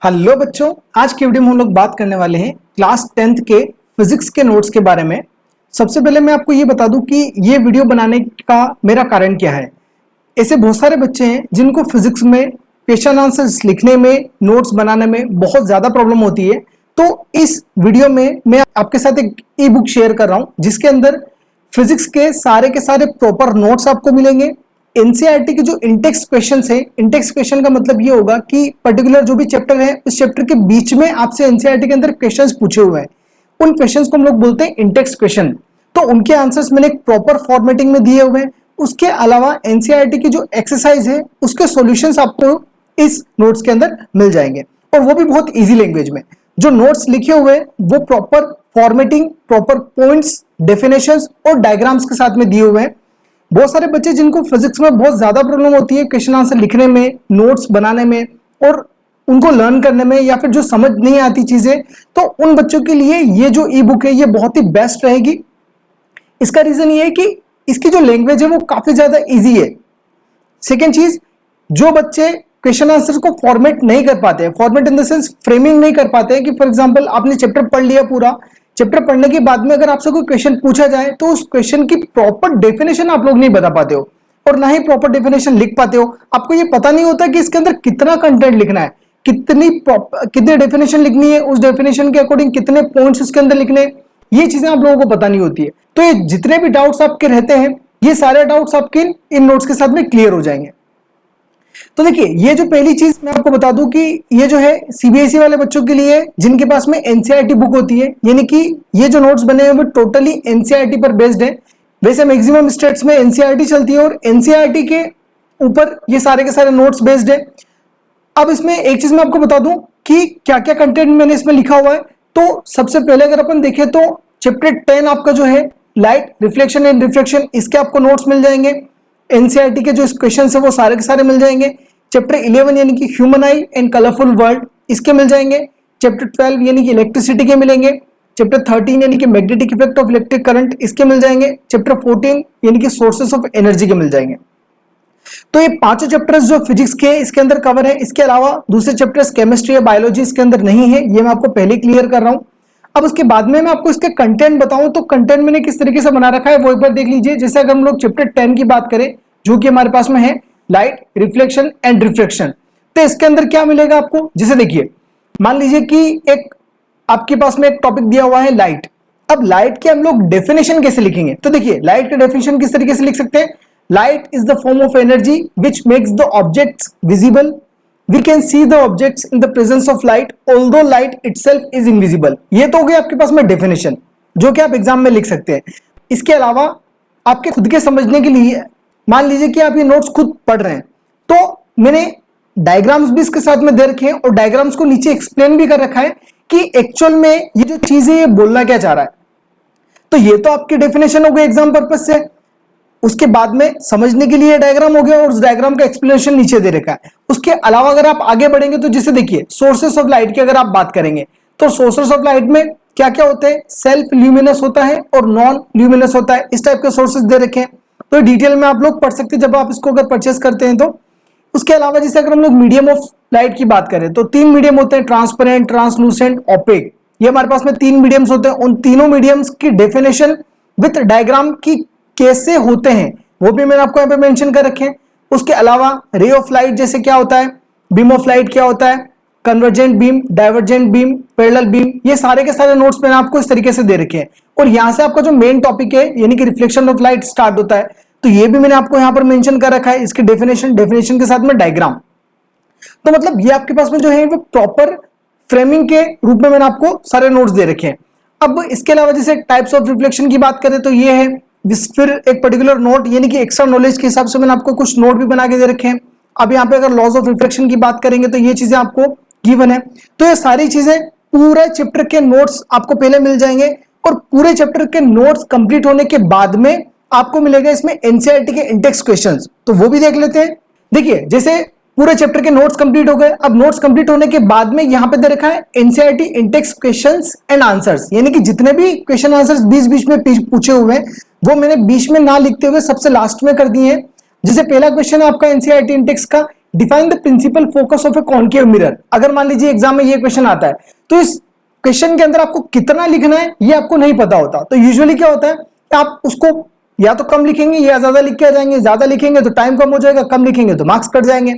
Hello बच्चों, आज की वीडियो में हम लोग बात करने वाले हैं क्लास 10th के फिजिक्स के नोट्स के बारे में। सबसे पहले मैं आपको ये बता दूं कि ये वीडियो बनाने का मेरा कारण क्या है। ऐसे बहुत सारे बच्चे हैं जिनको फिजिक्स में क्वेश्चन आंसर्स लिखने में, नोट्स बनाने में बहुत ज़्यादा प्रॉब्लम होती है। तो इस वीडियो में मैं आपके साथ एक ई बुक शेयर कर रहा हूँ जिसके अंदर फिजिक्स के सारे प्रॉपर नोट्स आपको मिलेंगे। एनसीईआरटी के जो इंटेक्स्ट क्वेश्चंस है, इंटेक्स्ट क्वेश्चन का मतलब ये होगा कि पर्टिकुलर जो भी चैप्टर है उस चैप्टर के बीच में आपसे एनसीईआरटी के अंदर क्वेश्चंस पूछे हुए हैं, उन क्वेश्चंस को हम लोग बोलते हैं इंटेक्स्ट क्वेश्चन। तो उनके आंसर्स मैंने एक प्रॉपर फॉर्मेटिंग में दिए हुए हैं। उसके अलावा एनसीईआरटी की जो एक्सरसाइज है उसके सॉल्यूशंस आपको इस नोट्स के अंदर मिल जाएंगे, और वो भी बहुत ईजी लैंग्वेज में। जो नोट्स लिखे हुए हैं वो proper formatting, proper points, definitions और डायग्राम्स के साथ में दिए हुए हैं। बहुत सारे बच्चे जिनको फिजिक्स में बहुत ज्यादा प्रॉब्लम होती है क्वेश्चन आंसर लिखने में, नोट्स बनाने में और उनको लर्न करने में, या फिर जो समझ नहीं आती चीजें, तो उन बच्चों के लिए ये जो ई बुक है ये बहुत ही बेस्ट रहेगी। इसका रीजन ये है कि इसकी जो लैंग्वेज है वो काफी ज्यादा इजी है। सेकेंड चीज, जो बच्चे क्वेश्चन आंसर को फॉर्मेट नहीं कर पाते हैं, format in the sense framing नहीं कर पाते हैं, कि फॉर एग्जांपल आपने चैप्टर पढ़ लिया, पूरा चैप्टर पढ़ने के बाद में अगर आपसे कोई क्वेश्चन पूछा जाए तो उस क्वेश्चन की प्रॉपर डेफिनेशन आप लोग नहीं बता पाते हो और ना ही प्रॉपर डेफिनेशन लिख पाते हो। आपको ये पता नहीं होता कि इसके अंदर कितना कंटेंट लिखना है, कितनी डेफिनेशन लिखनी है, उस डेफिनेशन के अकॉर्डिंग कितने पॉइंट्स उसके अंदर लिखने हैं, ये चीजें आप लोगों को पता नहीं होती है। तो ये जितने भी डाउट्स आपके रहते हैं ये सारे डाउट्स आपके इन नोट्स के साथ में क्लियर हो जाएंगे। तो देखिए, ये जो पहली चीज मैं आपको बता दूं कि ये जो है सीबीएसई वाले बच्चों के लिए जिनके पास में एनसीईआरटी बुक होती है, यानी कि ये जो नोट्स बने हुए वो टोटली एनसीईआरटी पर बेस्ड है। वैसे मैक्सिमम स्टेट्स में एनसीईआरटी चलती है और एनसीईआरटी के ऊपर ये सारे के सारे नोट्स बेस्ड है। अब इसमें एक चीज मैं आपको बता दूं कि क्या क्या कंटेंट मैंने इसमें लिखा हुआ है। तो सबसे पहले अगर अपन देखें तो चैप्टर 10 आपका जो है लाइट, रिफ्लेक्शन एंड रिफ्रैक्शन, इसके आपको नोट्स मिल जाएंगे। एनसीईआरटी के जो क्वेश्चन है वो सारे के सारे मिल जाएंगे। चैप्टर 11 यानी कि human I and colourful world, इसके मिल जाएंगे। चैप्टर 12 यानी कि इलेक्ट्रिसिटी के मिलेंगे। चैप्टर 13 यानी कि magnetic effect of electric current, इसके मिल जाएंगे। चैप्टर 14 यानी कि सोर्सेस ऑफ एनर्जी के मिल जाएंगे। तो ये पांचों चैप्टर्स जो फिजिक्स के इसके अंदर कवर है। इसके अलावा दूसरे चैप्टर्स केमिस्ट्री या बायोलॉजी इसके अंदर नहीं है, ये मैं आपको पहले क्लियर कर रहा हूं। अब उसके बाद में मैं आपको इसके कंटेंट बताऊं तो कंटेंट मैंने किस तरीके से बना रखा है वो एक बार देख लीजिए। जैसे अगर हम लोग चैप्टर 10 की बात करें जो कि हमारे पास में है लाइट, रिफ्लेक्शन एंड रिफ्रैक्शन, तो इसके अंदर क्या मिलेगा आपको। जैसे देखिए, मान लीजिए कि एक आपके पास में एक टॉपिक दिया हुआ है लाइट। अब लाइट के हम लोग डेफिनेशन कैसे लिखेंगे, तो देखिए लाइट का डेफिनेशन किस तरीके से लिख सकते हैं। Light is the form of energy which makes the objects visible. We can see the objects in the presence of light, although light itself is invisible। ये तो हो गया आपके पास में डेफिनेशन जो कि आप एग्जाम में लिख सकते हैं। इसके अलावा आपके खुद के समझने के लिए, मान लीजिए कि आप ये नोट्स खुद पढ़ रहे हैं तो मैंने डायग्राम्स भी इसके साथ में दे रखे हैं और डायग्राम्स को नीचे एक्सप्लेन भी कर रखा है कि एक्चुअल में ये जो चीज है ये बोलना क्या चाह रहा है। तो ये तो आपकी डेफिनेशन हो गई एग्जाम पर्पज से। उसके बाद में समझने के लिए डायग्राम हो गया और उस डायग्राम का एक्सप्लेनेशन नीचे दे रखा है। उसके अलावा अगर आप आगे बढ़ेंगे तो जैसे देखिए सोर्सेस ऑफ लाइट की अगर आप बात करेंगे तो सोर्सेस ऑफ लाइट में क्या क्या होते हैं, सेल्फ ल्यूमिनस होता है और नॉन ल्यूमिनस होता है। इस टाइप के सोर्सेस दे रखे हैं, तो डिटेल में आप लोग पढ़ सकते हैं जब आप इसको अगर परचेस करते हैं तो। उसके अलावा जैसे अगर हम लोग मीडियम ऑफ लाइट की बात करें तो 3 मीडियम होते हैं, ट्रांसपेरेंट, ट्रांसलूसेंट, ओपेक। ये हमारे पास में 3 मीडियम्स होते हैं। उन तीनों मीडियम्स की डेफिनेशन विथ डायग्राम की कैसे होते हैं वो भी मैंने आपको यहाँ पे मेंशन कर रखे हैं। उसके अलावा रे ऑफ लाइट जैसे क्या होता है, बीम ऑफ लाइट क्या होता है, convergent beam, divergent beam, parallel beam, ये सारे के सारे नोट्स मैंने आपको इस तरीके से दे रखे हैं। और यहाँ से आपका जो मेन टॉपिक है यानी कि रिफ्लेक्शन ऑफ लाइट स्टार्ट होता है, तो ये भी मैंने आपको यहाँ पर मेंशन कर रखा है, इसकी डेफिनेशन के साथ में डायग्राम। तो मतलब ये आपके पास में जो है वो प्रॉपर फ्रेमिंग के रूप में मैंने आपको सारे नोट्स दे रखे हैं। अब इसके अलावा जैसे टाइप्स ऑफ रिफ्लेक्शन की बात करें तो ये है, फिर एक पर्टिकुलर नोट यानी कि एक्स्ट्रा नॉलेज के हिसाब से मैंने आपको कुछ नोट भी बना के दे रखे हैं। अब यहाँ पे अगर लॉज ऑफ रिफ्लेक्शन की बात करेंगे तो ये चीजें आपको गिवन है। तो ये सारी चीजें पूरे चैप्टर के नोट्स आपको पहले मिल जाएंगे और पूरे चैप्टर के नोट्स कंप्लीट होने के बाद में आपको मिलेगा इसमें एनसीईआरटी के इंटेक्स क्वेश्चंस, तो वो भी देख लेते हैं। देखिए जैसे पूरे चैप्टर के नोट्स कंप्लीट हो गए। अब नोट्स कंप्लीट होने के बाद में यहाँ पे दे रखा है NCERT Intex questions and answers, यानी कि जितने भी क्वेश्चन आंसर्स बीच में पूछे हुए हैं वो मैंने बीच में ना लिखते हुए सबसे लास्ट में कर दिए हैं। जैसे पहला क्वेश्चन है आपका एनसीईआरटी इंटेक्स का, define the principal focus of a concave mirror. अगर मान लीजिए एग्जाम में ये क्वेश्चन आता है तो इस क्वेश्चन के अंदर आपको कितना लिखना है ये आपको नहीं पता होता, तो यूजुअली क्या होता है कि आप उसको या तो कम लिखेंगे या ज्यादा लिख के आ जाएंगे, ज्यादा लिखेंगे तो टाइम कम हो जाएगा, कम लिखेंगे तो मार्क्स कट जाएंगे।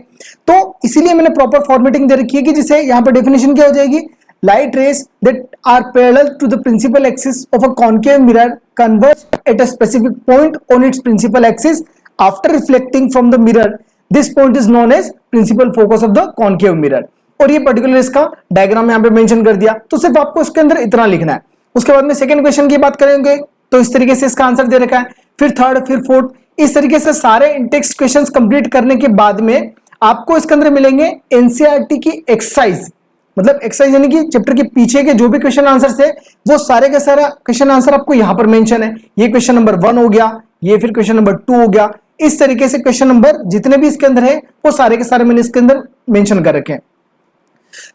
तो इसीलिए मैंने प्रॉपर फॉर्मेटिंग दे रखी है कि जिसे यहाँ पर डेफिनेशन क्या हो जाएगी, light rays that are parallel to the principal axis of a concave mirror converge at a specific point on its principal axis after reflecting from the mirror, this point is known as principal focus of the concave mirror. और ये particular इसका diagram यहाँ पे mention कर दिया, तो सिर्फ आपको इसके अंदर इतना लिखना है। उसके बाद में सेकंड क्वेश्चन की बात करेंगे तो इस तरीके से इसका आंसर दे रखा है, फिर थर्ड, फिर फोर्थ, इस तरीके से सारे टेक्स्ट क्वेश्चंस कंप्लीट करने के बाद में आपको इसके अंदर मिलेंगे एनसीईआरटी की एक्सरसाइज, मतलब एक्सरसाइज यानी कि चैप्टर के पीछे के जो भी क्वेश्चन आंसर थे वो सारे का सारा क्वेश्चन आंसर आपको यहाँ पर मेंशन है। ये क्वेश्चन नंबर 1 हो गया, ये फिर क्वेश्चन नंबर 2 हो गया, इस तरीके से क्वेश्चन नंबर जितने भी इसके अंदर है वो सारे के सारे मैंने इसके अंदर मेंशन कर रखे हैं।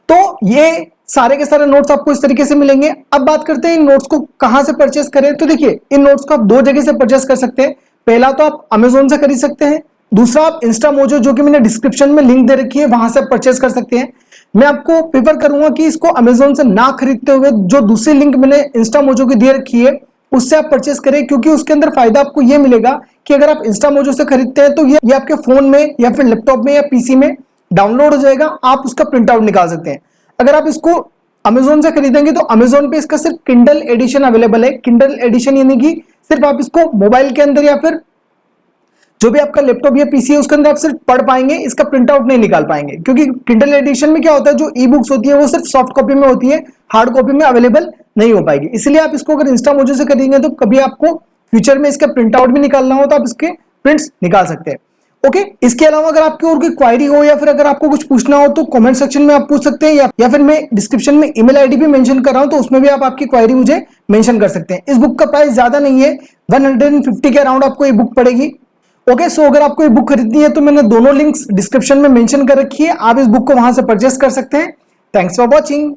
तो ये सारे के सारे नोट्स आपको इस तरीके से मिलेंगे। अब बात करते हैं इन नोट्स को कहां से परचेस करें। तो देखिए इन नोट्स को आप दो जगह से परचेस कर सकते हैं। पहला तो आप अमेजोन से खरीद सकते हैं, दूसरा आप इंस्टामोजो जो कि मैंने डिस्क्रिप्शन में लिंक दे रखी है वहां से परचेस कर सकते हैं। मैं आपको प्रेफर करूंगा कि इसको अमेजोन से ना खरीदते हुए जो दूसरी लिंक मैंने इंस्टामोजो की दे रखी है उससे आप परचेस करें, क्योंकि उसके अंदर फायदा आपको ये मिलेगा कि अगर आप इंस्टामोजो से खरीदते हैं तो ये आपके फोन में या फिर लैपटॉप में या पीसी में डाउनलोड हो जाएगा, आप उसका प्रिंट आउट निकाल सकते हैं। अगर आप इसको अमेजोन से खरीदेंगे तो अमेजोन पे इसका सिर्फ किंडल एडिशन अवेलेबल है। किंडल एडिशन यानी कि सिर्फ आप इसको मोबाइल के अंदर या फिर जो भी आपका लैपटॉप या पीसी है उसके अंदर आप सिर्फ पढ़ पाएंगे, इसका प्रिंट आउट नहीं निकाल पाएंगे, क्योंकि किंडल एडिशन में क्या होता है जो ई बुक्स होती है वो सिर्फ सॉफ्ट कॉपी में होती है, हार्ड कॉपी में अवेलेबल नहीं हो पाएगी। इसलिए आप इसको अगर इंस्टामोजो से खरीदेंगे तो कभी आपको फ्यूचर में इसका प्रिंट आउट भी निकालना हो तो आप इसके प्रिंट्स निकाल सकते हैं। ओके, इसके अलावा अगर आपकी और कोई क्वायरी हो या फिर अगर आपको कुछ पूछना हो तो कमेंट सेक्शन में आप पूछ सकते हैं, या फिर मैं डिस्क्रिप्शन में ईमेल आईडी भी मेंशन कर रहा हूं तो उसमें भी आप आपकी क्वायरी मुझे मेंशन कर सकते हैं। इस बुक का प्राइस ज्यादा नहीं है, 150 के अराउंड आपको ये बुक पड़ेगी। ओके, सो अगर आपको ये बुक खरीदनी है तो मैंने दोनों लिंक्स डिस्क्रिप्शन में मेंशन कर रखी है, आप इस बुक को वहां से परचेस कर सकते हैं। Thanks for watching.